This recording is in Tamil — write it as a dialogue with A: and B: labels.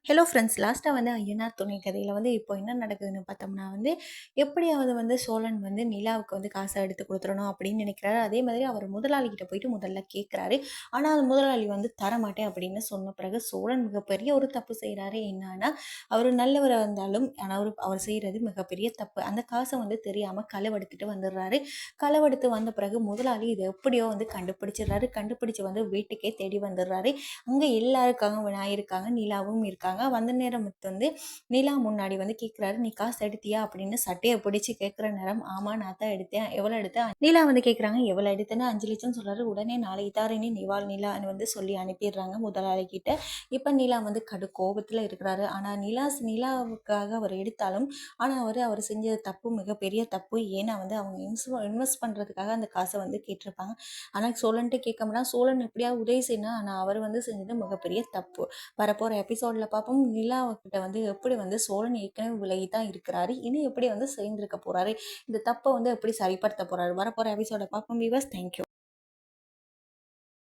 A: ஹலோ ஃப்ரெண்ட்ஸ், லாஸ்ட்டாக வந்து ஐயனார் துணை கதையில் வந்து இப்போ என்ன நடக்குதுன்னு பார்த்தோம்னா வந்து எப்படியாவது வந்து சோழன் வந்து நிலாவுக்கு வந்து காசை எடுத்து கொடுத்துடணும் அப்படின்னு நினைக்கிறாரு. அதே மாதிரி அவர் முதலாளிகிட்ட போயிட்டு முதல்ல கேட்குறாரு. ஆனால் அந்த முதலாளி வந்து தரமாட்டேன் அப்படின்னு சொன்ன பிறகு சோழன் மிகப்பெரிய ஒரு தப்பு செய்கிறாரு. என்னன்னா, அவர் நல்லவராக இருந்தாலும் ஆனால் அவர் செய்கிறது மிகப்பெரிய தப்பு. அந்த காசை வந்து தெரியாமல் களவெடுத்துட்டு வந்துடுறாரு. களவெடுத்து வந்த பிறகு முதலாளி இதை எப்படியோ வந்து கண்டுபிடிச்சிடுறாரு. கண்டுபிடிச்சு வந்து வீட்டுக்கே தேடி வந்துடுறாரு. அங்கே எல்லாருக்காக விநாயகர் இருக்காங்க, நிலாவும் இருக்காங்க. வந்த நேரம் வந்து நிலா முன்னாடி வந்து கேட்குறாரு, நீ காசு எடுத்தியா அப்படின்னு சட்டையை பிடிச்சி கேட்குற நேரம், ஆமா நான் தான் எடுத்தேன், எவ்வளோ எடுத்தேன். நிலா வந்து கேட்குறாங்க, எவ்வளோ எடுத்தேன்னு. 5 லட்சம் சொல்றாரு. உடனே நாளைக்கு தாரேன்னு நிவால் நிலான்னு வந்து சொல்லி அனுப்பிடுறாங்க முதலாளி கிட்ட. இப்போ நிலா வந்து கடு கோபத்தில் இருக்கிறாரு. ஆனால் நிலாவுக்காக அவர் எடுத்தாலும் ஆனால் அவர் செஞ்ச தப்பு மிகப்பெரிய தப்பு. ஏன்னா வந்து அவங்க இன்வெஸ்ட் பண்ணுறதுக்காக அந்த காசை வந்து கேட்டிருப்பாங்க. ஆனால் சோழன்ட்டு கேட்க முடியாது. சோழன் எப்படியாவது உதவி செய்யணும். ஆனால் அவர் வந்து செஞ்சது மிகப்பெரிய தப்பு. வரப்போகிற எபிசோடில் பார்ப்போம், நிலாக்கிட்ட வந்து எப்படி வந்து சோழன் ஏற்கனவே விலகி தான் இருக்கிறாரு, இனி எப்படி வந்து சேர்ந்திருக்க போகிறாரு, இந்த தப்பை வந்து எப்படி சரிப்படுத்த போகிறாரு. வரப்போகிற எபிசோட பார்ப்போம். Viewers, thank you.